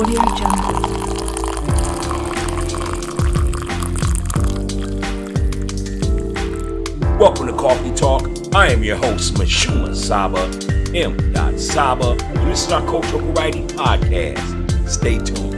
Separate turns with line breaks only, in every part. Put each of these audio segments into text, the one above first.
Audio Jungle.
Welcome to Coffee Talk. I am your host, Mashuma Saba, M. Saba, and this is our Cultural Variety Podcast. Stay tuned.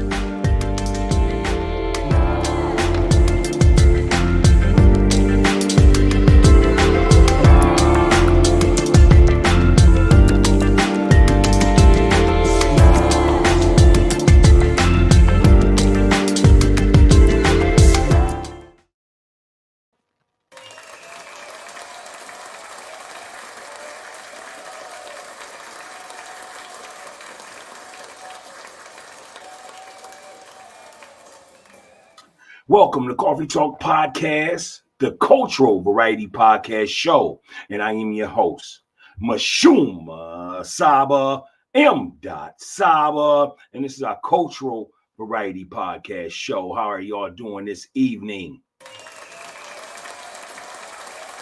Welcome to Coffee Talk Podcast, the Cultural Variety Podcast show. And I am your host, Mashuma Saba, M. Saba. And this is our Cultural Variety Podcast show. How are y'all doing this evening?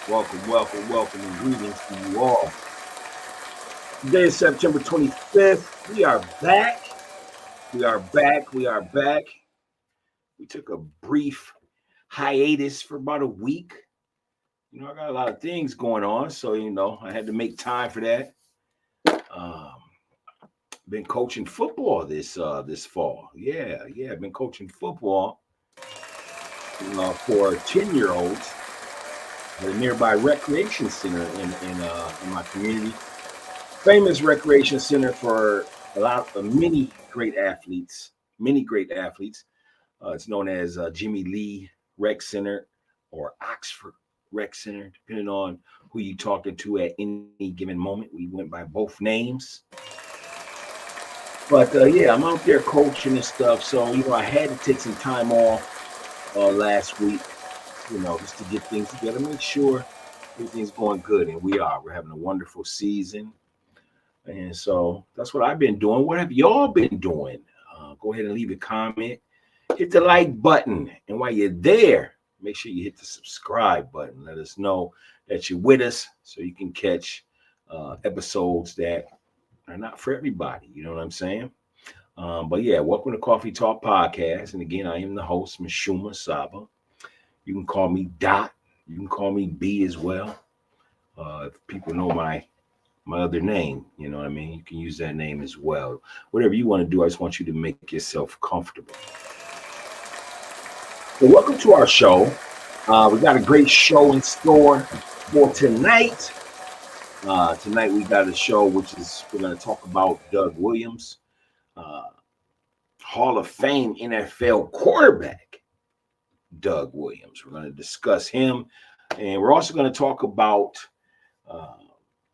Welcome, and greetings to you all. Today is September 25th. We are back. We took a brief hiatus for about a week. I got a lot of things going on, so I had to make time for that. Been coaching football this fall. Yeah, I've been coaching football for 10-year-olds at a nearby recreation center in my community. Famous recreation center for a lot of many great athletes. It's known as Jimmy Lee Rec Center or Oxford Rec Center, depending on who you're talking to at any given moment. We went by both names. But I'm out there coaching and stuff. So, I had to take some time off last week, just to get things together, make sure everything's going good. And we're having a wonderful season. And so that's what I've been doing. What have y'all been doing? Go ahead and leave a comment. Hit the like button. And while you're there, make sure you hit the subscribe button. Let us know that you're with us so you can catch episodes that are not for everybody. You know what I'm saying? Welcome to Coffee Talk Podcast. And again, I am the host, Mashuma Saba. You can call me Dot. You can call me B as well. If people know my other name, you know what I mean? You can use that name as well. Whatever you want to do, I just want you to make yourself comfortable. So welcome to our show. We got a great show in store for tonight. Tonight we got a show we're going to talk about Doug Williams, Hall of Fame NFL quarterback Doug Williams. We're going to discuss him, and we're also going to talk about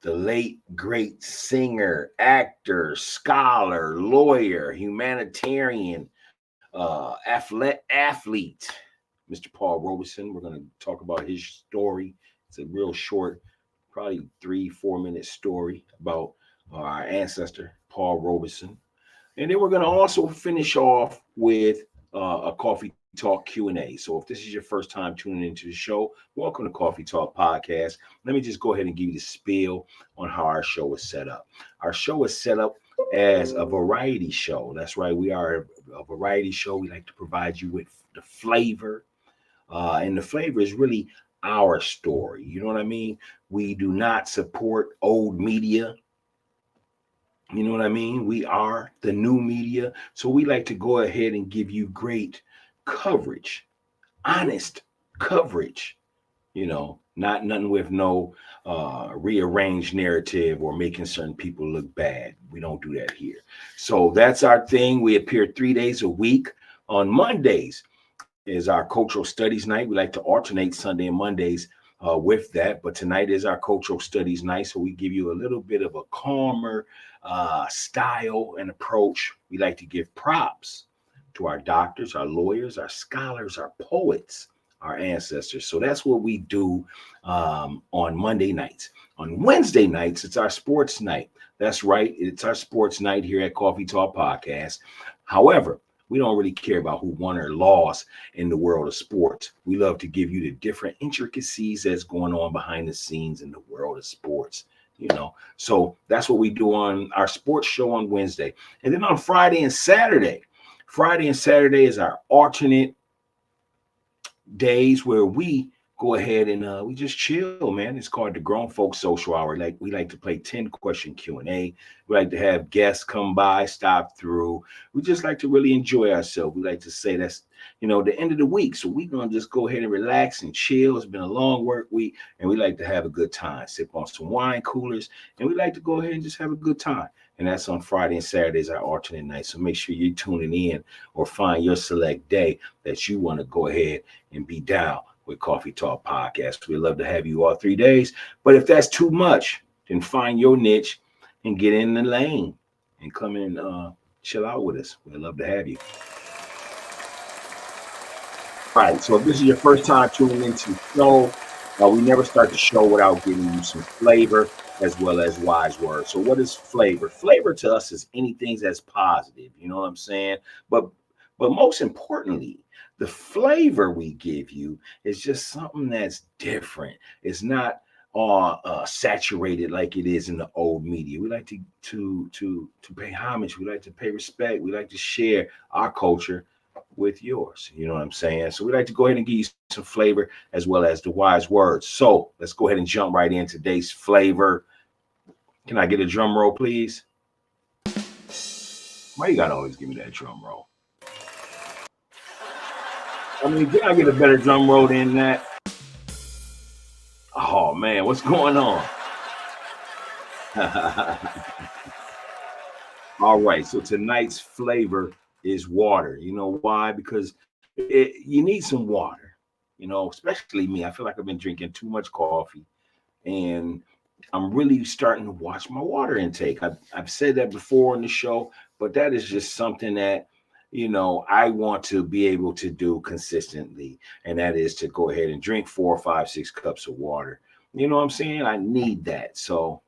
the late great singer, actor, scholar, lawyer, humanitarian, athlete, Mr. Paul Robeson. We're going to talk about his story. It's a real short, probably 3-4 minute story about our ancestor, Paul Robeson. And then we're going to also finish off with a Coffee Talk Q&A. So if this is your first time tuning into the show, welcome to Coffee Talk Podcast. Let me just go ahead and give you the spiel on how our show is set up. Our show is set up as a variety show. That's right. We are a variety show. We like to provide you with the flavor. And the flavor is really our story. You know what I mean? We do not support old media. You know what I mean? We are the new media. So we like to go ahead and give you great coverage, honest coverage, not nothing with no rearranged narrative or making certain people look bad. We don't do that here. So that's our thing. We appear 3 days a week. On Mondays is our cultural studies night. We like to alternate Sunday and Mondays with that, but tonight is our cultural studies night. So we give you a little bit of a calmer style and approach. We like to give props to our doctors, our lawyers, our scholars, our poets, our ancestors. So that's what we do on Monday nights. On Wednesday nights, it's our sports night. That's right. It's our sports night here at Coffee Talk Podcast. However, we don't really care about who won or lost in the world of sports. We love to give you the different intricacies that's going on behind the scenes in the world of sports. So that's what we do on our sports show on Wednesday. And then on Friday and Saturday, Friday and Saturday is our alternate days where we go ahead and we just chill, man. It's called the Grown Folks Social Hour. Like we like to play 10-question Q&A. We like to have guests come by, stop through. We just like to really enjoy ourselves. We like to say that's the end of the week. So we're gonna just go ahead and relax and chill. It's been a long work week, and we like to have a good time. Sip on some wine coolers, and we like to go ahead and just have a good time. And that's on Friday and Saturdays, our alternate nights. So make sure you're tuning in or find your select day that you want to go ahead and be down with Coffee Talk Podcast. We'd love to have you all 3 days. But if that's too much, then find your niche and get in the lane and come in and chill out with us. We'd love to have you. All right. So if this is your first time tuning into the show, we never start the show without giving you some flavor as well as wise words. So what is flavor? Flavor to us is anything that's positive. You know what I'm saying? But most importantly, the flavor we give you is just something that's different. It's not all saturated like it is in the old media. We like to pay homage. We like to pay respect. We like to share our culture with yours. You know what I'm saying? So we like to go ahead and give you some flavor as well as the wise words. So let's go ahead and jump right in today's flavor. Can I get a drum roll, please? Why you gotta always give me that drum roll? I mean, can I get a better drum roll than that? Oh man, what's going on? All right, so tonight's flavor is water. You know why? Because you need some water. Especially me. I feel like I've been drinking too much coffee, and I'm really starting to watch my water intake. I've said that before on the show, but that is just something that I want to be able to do consistently, and that is to go ahead and drink 4, 5, 6 cups of water. You know what I'm saying? I need that. So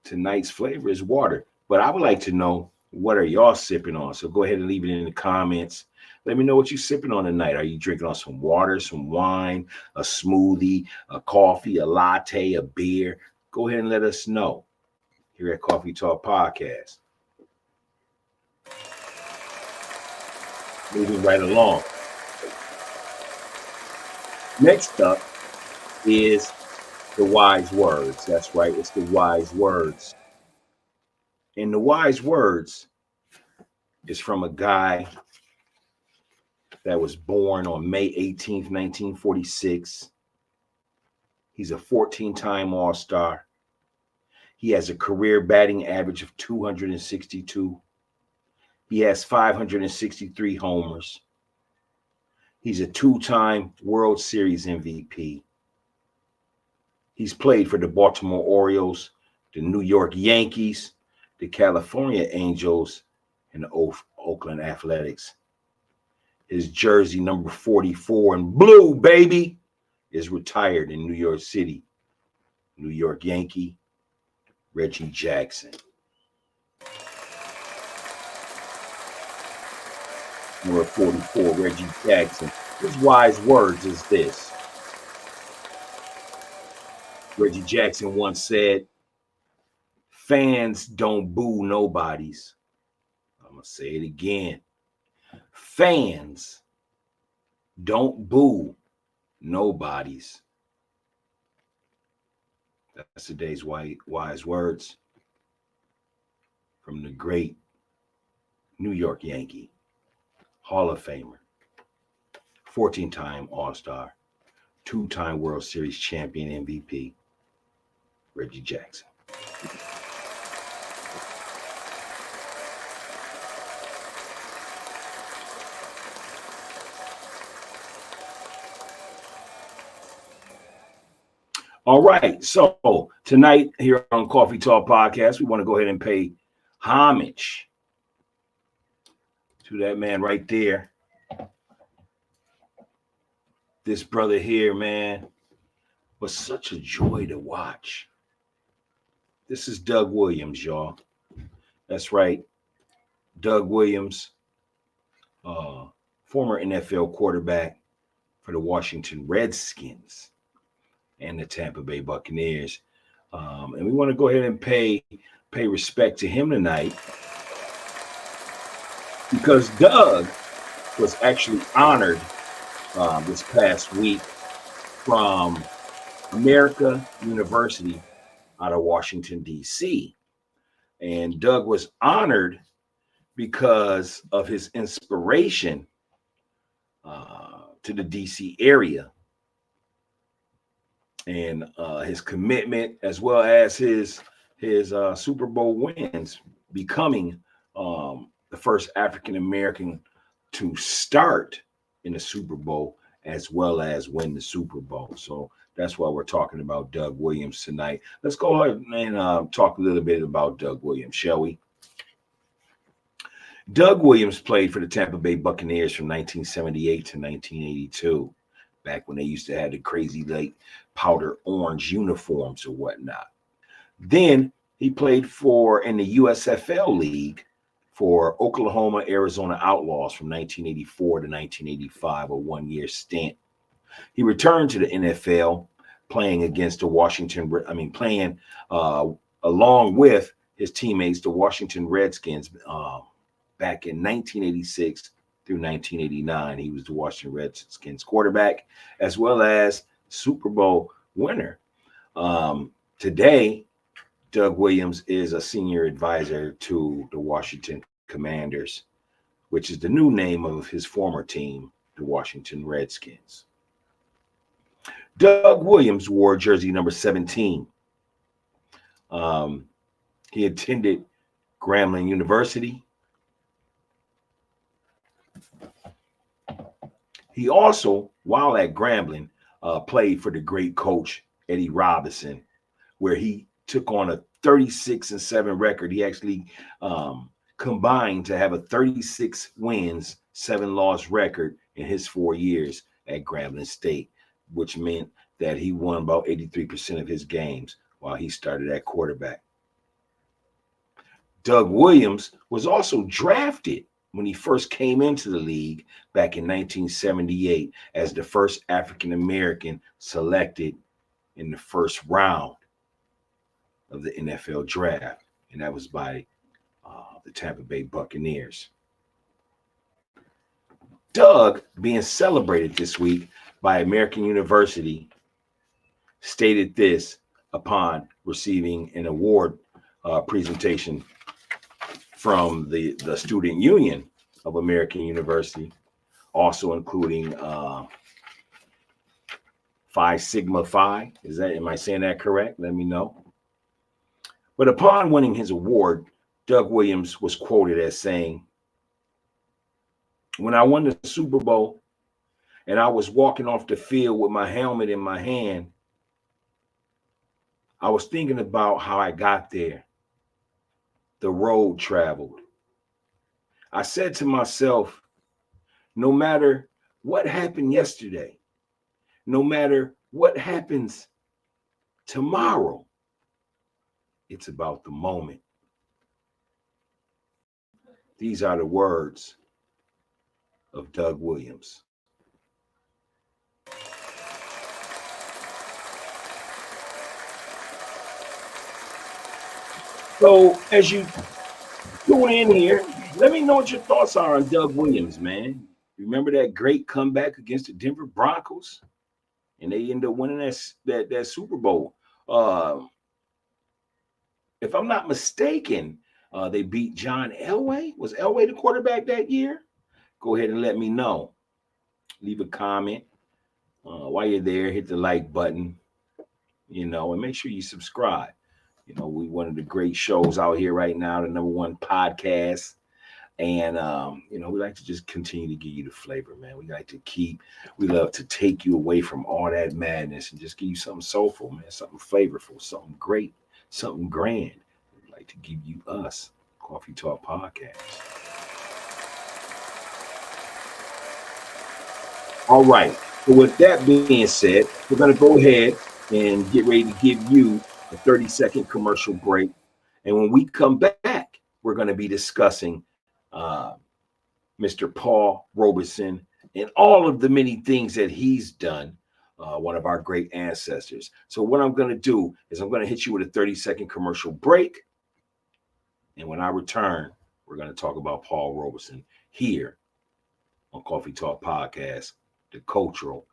tonight's flavor is water, but I would like to know, what are y'all sipping on? So go ahead and leave it in the comments. Let me know what you're sipping on tonight. Are you drinking on some water, some wine, a smoothie, a coffee, a latte, a beer? Go ahead and let us know here at Coffee Talk Podcast. Moving right along. Next up is the wise words. That's right. It's the wise words. And the wise words is from a guy that was born on May 18th, 1946. He's a 14-time All-Star. He has a career batting average of 262. He has 563 homers. He's a 2-time World Series MVP. He's played for the Baltimore Orioles, the New York Yankees, the California Angels, and the Oakland Athletics. His jersey number 44 in blue, baby, is retired in New York City. New York Yankee, Reggie Jackson. Number 44, Reggie Jackson. His wise words is this. Reggie Jackson once said, "Fans don't boo nobodies." I'm going to say it again. Fans don't boo nobodies. That's today's wise words from the great New York Yankee, Hall of Famer, 14-time All-Star, 2-time World Series champion MVP, Reggie Jackson. All right, so tonight here on Coffee Talk Podcast, we want to go ahead and pay homage to that man right there. This brother here, man, was such a joy to watch. This is Doug Williams, y'all. That's right, Doug Williams, former NFL quarterback for the Washington Redskins and the Tampa Bay Buccaneers. And we want to go ahead and pay respect to him tonight. because Doug was actually honored this past week from America University out of Washington, D.C. And Doug was honored because of his inspiration to the DC area and his commitment, as well as his Super Bowl wins, becoming the first African American to start in the Super Bowl as well as win the Super Bowl. So that's why we're talking about Doug Williams tonight. Let's go ahead and talk a little bit about Doug Williams, shall we? Doug Williams played for the Tampa Bay Buccaneers from 1978 to 1982, back when they used to have the crazy like powder orange uniforms or whatnot. Then he played in the USFL League for Oklahoma Arizona Outlaws from 1984 to 1985, a one-year stint. He returned to the NFL, playing against playing along with his teammates, the Washington Redskins, back in 1986 through 1989. He was the Washington Redskins quarterback, as well as Super Bowl winner. Today, Doug Williams is a senior advisor to the Washington Commanders, which is the new name of his former team, the Washington Redskins. Doug Williams wore jersey number 17. He attended Grambling University. He also, while at Grambling, played for the great coach Eddie Robinson, where he took on a 36-7 record. He actually combined to have a 36 wins, 7 loss record in his 4 years at Grambling State, which meant that he won about 83% of his games while he started at quarterback. Doug Williams was also drafted when he first came into the league back in 1978 as the first African American selected in the first round of the NFL draft, and that was by the Tampa Bay Buccaneers. Doug, being celebrated this week by American University, stated this upon receiving an award presentation from the Student Union of American University, also including Phi Sigma Phi. Am I saying that correct? Let me know. But upon winning his award, Doug Williams was quoted as saying, "When I won the Super Bowl and I was walking off the field with my helmet in my hand, I was thinking about how I got there, the road traveled. I said to myself, no matter what happened yesterday, no matter what happens tomorrow, it's about the moment." These are the words of Doug Williams. So as you tune in here, let me know what your thoughts are on Doug Williams, man. Remember that great comeback against the Denver Broncos? And they ended up winning that Super Bowl. If I'm not mistaken, they beat John Elway. Was Elway the quarterback that year? Go ahead and let me know. Leave a comment. While you're there, hit the like button, and make sure you subscribe. We one of the great shows out here right now, the #1 podcast. And, we like to just continue to give you the flavor, man. We love to take you away from all that madness and just give you something soulful, man, something flavorful, something great, something grand. We'd like to give you us, Coffee Talk Podcast. All right. So with that being said, we're going to go ahead and get ready to give you a 30-second commercial break. And when we come back, we're going to be discussing Mr. Paul Robeson and all of the many things that he's done, one of our great ancestors. So what I'm going to do is I'm going to hit you with a 30-second commercial break. And when I return, we're going to talk about Paul Robeson here on Coffee Talk Podcast, the Cultural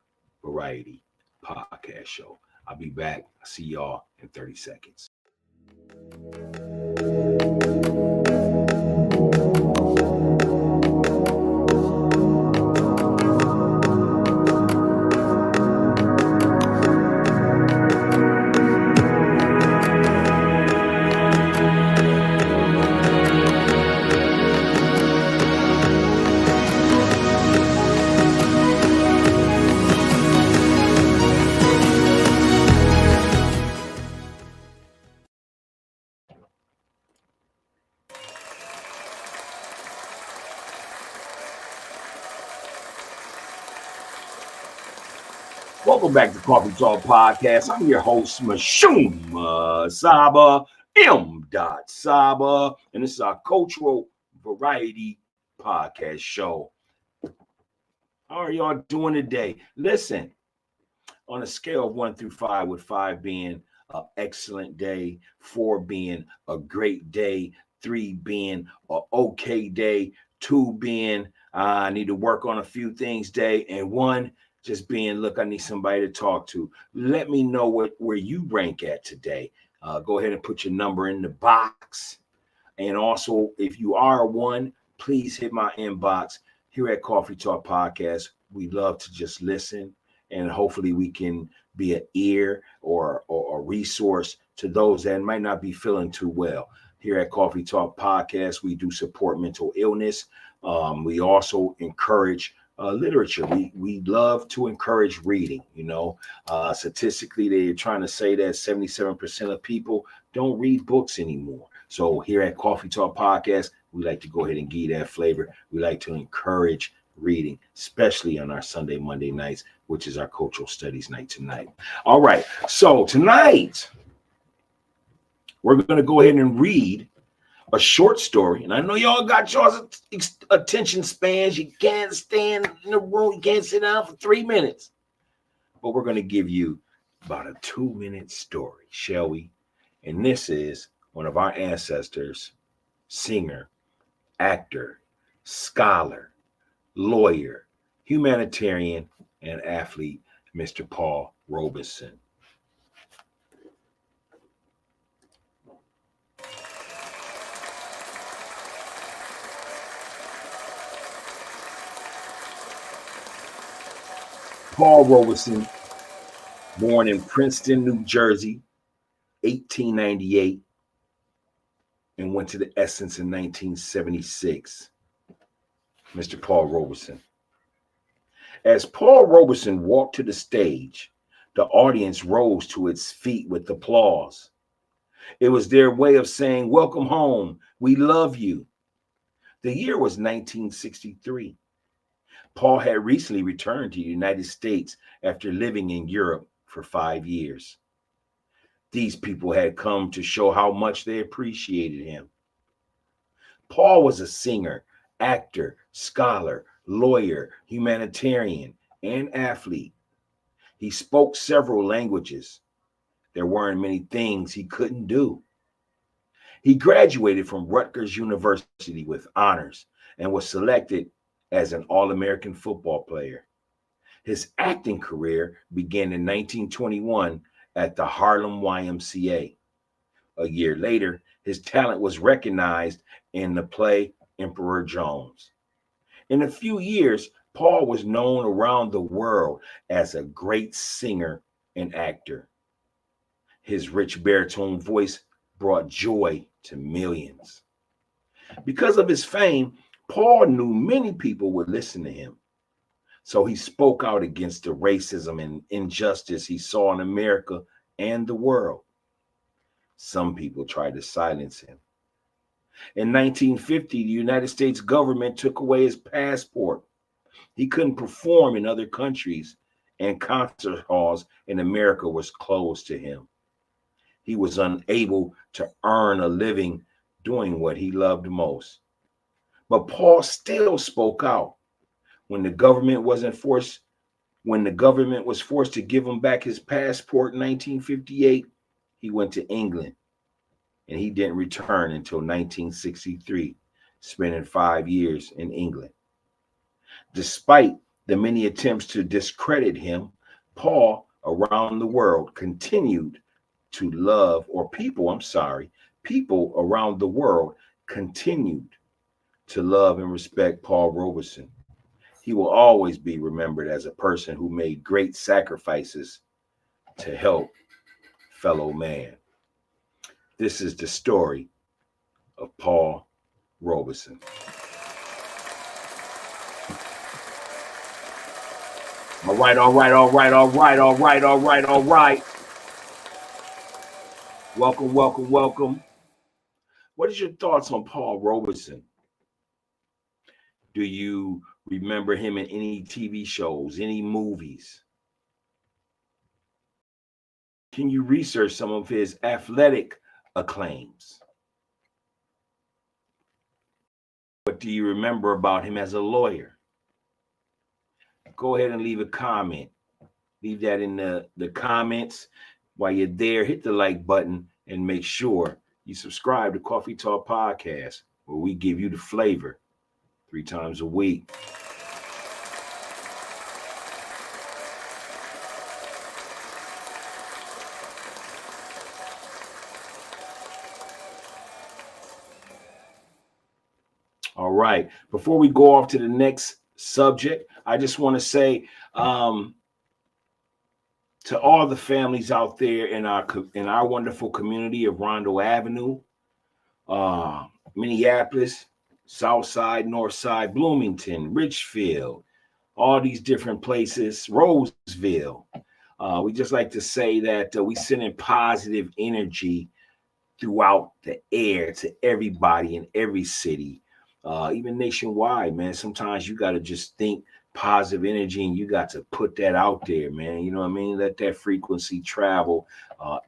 Variety Podcast Show. I'll be back. I'll see y'all in 30 seconds. Welcome back to Coffee Talk Podcast. I'm your host, Mashum Saba, M. Saba, and this is our Cultural Variety Podcast Show. How are y'all doing today? Listen, on a scale of 1 through 5, with 5 being an excellent day, 4 being a great day, 3 being an okay day, 2 being I need to work on a few things day, and 1 just being, look, I need somebody to talk to. Let me know where you rank at today. Go ahead and put your number in the box. And also, if you are a 1, please hit my inbox. Here at Coffee Talk Podcast, we love to just listen, and hopefully we can be an ear or a resource to those that might not be feeling too well. Here at Coffee Talk Podcast, we do support mental illness. We also encourage literature. We love to encourage reading. Statistically, they're trying to say that 77% of people don't read books anymore. So here at Coffee Talk Podcast, we like to go ahead and give you that flavor. We like to encourage reading, especially on our Sunday, Monday nights, which is our cultural studies night tonight. All right. So tonight, we're going to go ahead and read a short story. And I know y'all got y'all's attention spans. You can't stand in the room. You can't sit down for 3 minutes. But we're going to give you about a 2-minute story, shall we? And this is one of our ancestors, singer, actor, scholar, lawyer, humanitarian, and athlete, Mr. Paul Robeson. Paul Robeson, born in Princeton, New Jersey, 1898, and went to the Essence in 1976. Mr. Paul Robeson. As Paul Robeson walked to the stage, the audience rose to its feet with applause. It was their way of saying, "Welcome home. We love you." The year was 1963. Paul had recently returned to the United States after living in Europe for 5 years. These people had come to show how much they appreciated him. Paul was a singer, actor, scholar, lawyer, humanitarian, and athlete. He spoke several languages. There weren't many things he couldn't do. He graduated from Rutgers University with honors and was selected as an All-American football player. His acting career began in 1921 at the Harlem YMCA. A year later, his talent was recognized in the play Emperor Jones. In a few years, Paul was known around the world as a great singer and actor. His rich baritone voice brought joy to millions. Because of his fame, Paul knew many people would listen to him. So he spoke out against the racism and injustice he saw in America and the world. Some people tried to silence him. In 1950, the United States government took away his passport. He couldn't perform in other countries, and concert halls in America was closed to him. He was unable to earn a living doing what he loved most. But Paul still spoke out. When the government was forced to give him back his passport in 1958, he went to England, and he didn't return until 1963. spending 5 years in England. Despite the many attempts to discredit him, Paul around the world continued to love, or people around the world continued to love and respect Paul Robeson. He will always be remembered as a person who made great sacrifices to help fellow man. This is the story of Paul Robeson. All right. Welcome. What is your thoughts on Paul Robeson? Do you remember him in any TV shows, any movies? Can you research some of his athletic acclaims? What do you remember about him as a lawyer? Go ahead and leave a comment. Leave that in the comments. While you're there, hit the like button and make sure you subscribe to Coffee Talk Podcast, where we give you the flavor 3 times a week. All right. Before we go off to the next subject, I just want to say to all the families out there in our wonderful community of Rondo Avenue, Minneapolis, South Side, North Side, Bloomington, Richfield, all these different places, Roseville. We just like to say that we send in positive energy throughout the air to everybody in every city, even nationwide, man. Sometimes you got to just think positive energy and you got to put that out there, man. You know what I mean? Let that frequency travel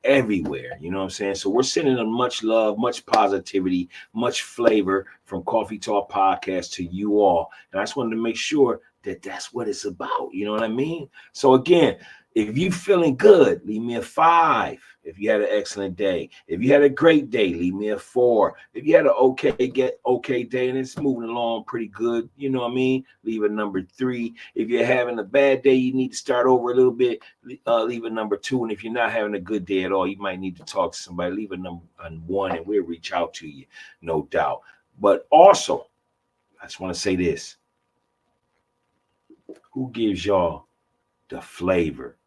everywhere. You know what I'm saying? So we're sending them much love, much positivity, much flavor from Coffee Talk Podcast to you all. And I just wanted to make sure that that's what it's about. You know what I mean? So again, if you feeling good, leave me a 5. If you had an excellent day, if you had a great day, leave me a 4. If you had an okay day and it's moving along pretty good, you know what I mean, leave a number 3. If you're having a bad day, you need to start over a little bit, leave a number 2. And if you're not having a good day at all, you might need to talk to somebody, leave a number 1, and we'll reach out to you, no doubt. But also, I just want to say this: who gives y'all the flavor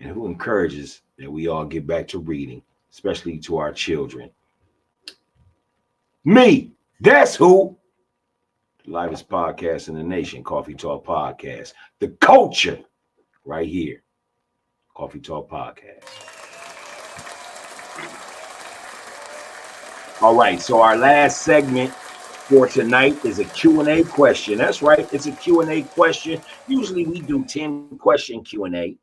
and who encourages that we all get back to reading, especially to our children? Me. That's who. The livest podcast in the nation, Coffee Talk Podcast. The culture right here, Coffee Talk Podcast. All right, so our last segment for tonight is a Q&A question. That's right, it's a Q&A question. Usually we do 10-question Q&A.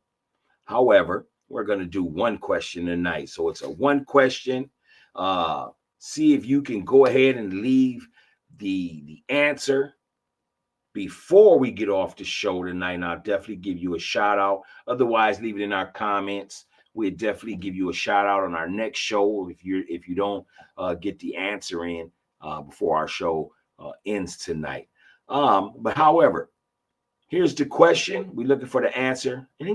However, we're going to do 1 question tonight. So it's a 1 question. See if you can go ahead and leave the answer before we get off the show tonight, and I'll definitely give you a shout out. Otherwise, leave it in our comments. We'll definitely give you a shout out on our next show if you don't get the answer in before our show ends tonight. But however, here's the question. We're looking for the answer, and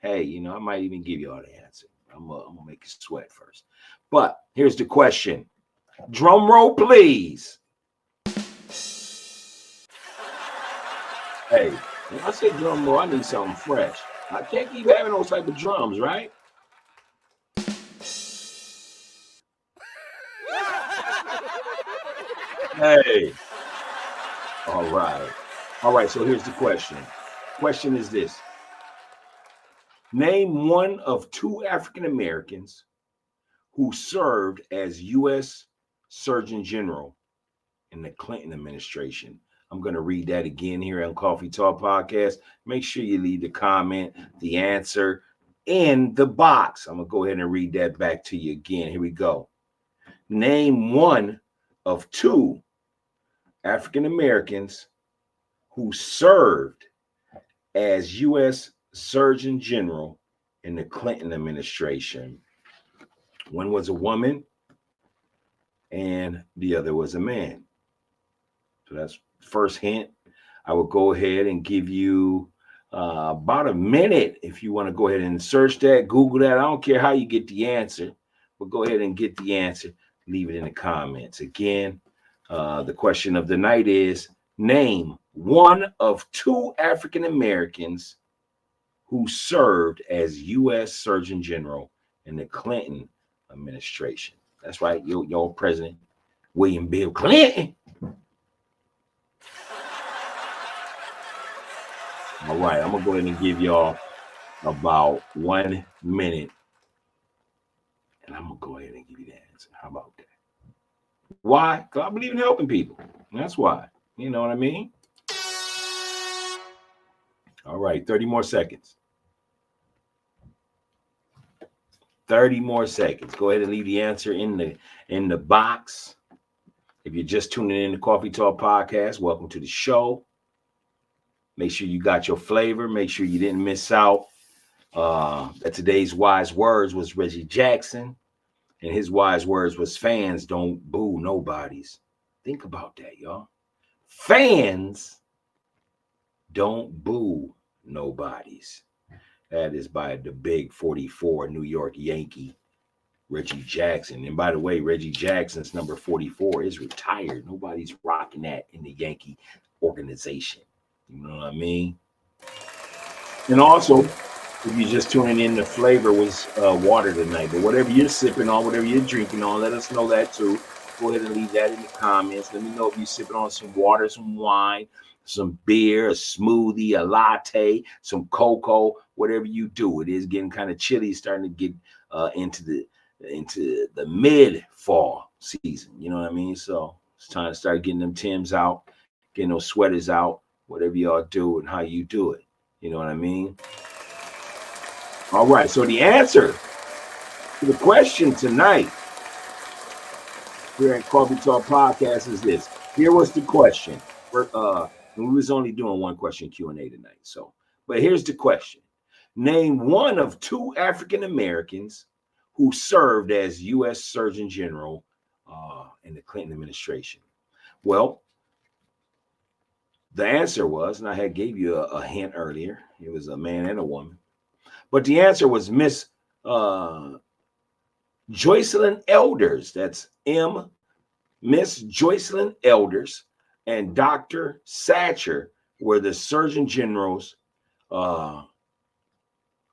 hey, I might even give you all the answer. I'm gonna make you sweat first. But here's the question. Drum roll, please. Hey, when I say drum roll, I need something fresh. I can't keep having those type of drums, right? Hey. All right. So here's the question. Question is this: name one of 2 African Americans who served as U.S. Surgeon General in the Clinton administration. I'm going to read that again here on Coffee Talk Podcast. Make sure you leave the comment, the answer in the box. I'm going to go ahead and read that back to you again. Here we go. Name one of 2 African Americans who served as U.S. Surgeon General in the Clinton administration. One was a woman and the other was a man. So that's first hint. I will go ahead and give you about a minute if you want to go ahead and search that, Google that. I don't care how you get the answer, but go ahead and get the answer. Leave it in the comments. Again, the question of the night is, name one of two African Americans who served as U.S. Surgeon General in the Clinton administration. That's right, your president, William Bill Clinton. All right, I'm gonna go ahead and give y'all about 1 minute, and I'm gonna go ahead and give you the answer. How about that? Why? Because I believe in helping people. That's why. You know what I mean? All right, 30 more seconds. 30 more seconds. Go ahead and leave the answer in the box. If you're just tuning in to Coffee Talk Podcast, welcome to the show. Make sure you got your flavor. Make sure you didn't miss out. That today's wise words was Reggie Jackson, and his wise words was fans don't boo nobodies. Think about that, y'all. Fans don't boo nobodies. That is by the big 44 New York Yankee, Reggie Jackson. And by the way, Reggie Jackson's number 44 is retired. Nobody's rocking that in the Yankee organization. You know what I mean? And also, if you're just tuning in, the flavor was water tonight. But whatever you're sipping on, whatever you're drinking on, let us know that too. Go ahead and leave that in the comments. Let me know if you're sipping on some water, some wine, some beer, a smoothie, a latte, some cocoa, whatever you do. It is getting kind of chilly, starting to get into the mid fall season. You know what I mean? So it's time to start getting them Timbs out, getting those sweaters out, whatever y'all do and how you do it. You know what I mean? All right. So the answer to the question tonight here at Coffee Talk Podcast is this. Here was the question. We was only doing one question Q&A tonight. So, but here's the question. Name one of two African Americans who served as U.S. Surgeon General in the Clinton administration. Well, the answer was, and I had gave you a hint earlier, it was a man and a woman, but the answer was Miss Joycelyn Elders. That's Miss Joycelyn Elders and Dr. Satcher were the Surgeon Generals,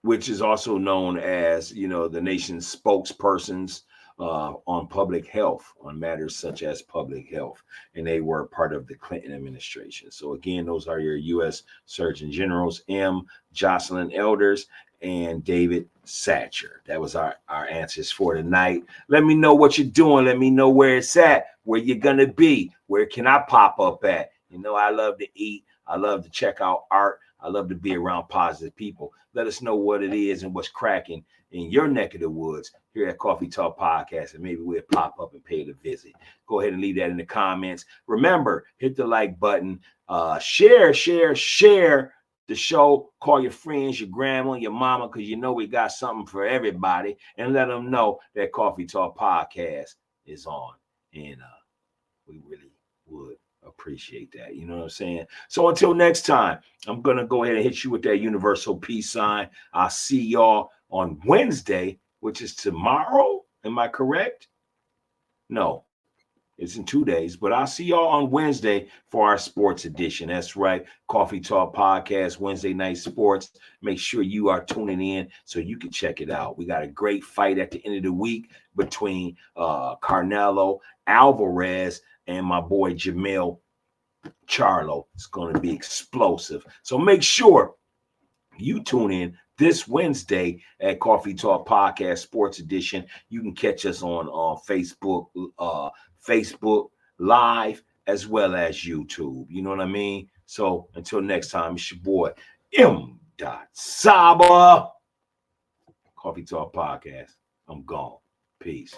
which is also known as, the nation's spokespersons on public health, on matters such as public health. And they were part of the Clinton administration. So again, those are your U.S. Surgeon Generals, Joycelyn Elders and David Satcher. That was our answers for tonight. Let me know what you're doing. Let me know where it's at, where you're going to be. Where can I pop up at? I love to eat. I love to check out art. I love to be around positive people. Let us know what it is and what's cracking in your neck of the woods here at Coffee Talk Podcast, and maybe we'll pop up and pay it a visit. Go ahead and leave that in the comments. Remember, hit the like button, share the show, call your friends, your grandma, your mama, because we got something for everybody, and let them know that Coffee Talk Podcast is on, and we really would appreciate that. You know what I'm saying? So until next time, I'm going to go ahead and hit you with that universal peace sign. I'll see y'all on Wednesday, which is tomorrow. Am I correct? No, it's in 2 days, but I'll see y'all on Wednesday for our sports edition. That's right. Coffee Talk Podcast, Wednesday night sports. Make sure you are tuning in so you can check it out. We got a great fight at the end of the week between Canelo Alvarez and my boy Jamil Charlo. It's going to be explosive. So make sure you tune in this Wednesday at Coffee Talk Podcast Sports Edition. You can catch us on Facebook Live as well as YouTube. You know what I mean? So until next time, it's your boy M. Saba. Coffee Talk Podcast. I'm gone. Peace.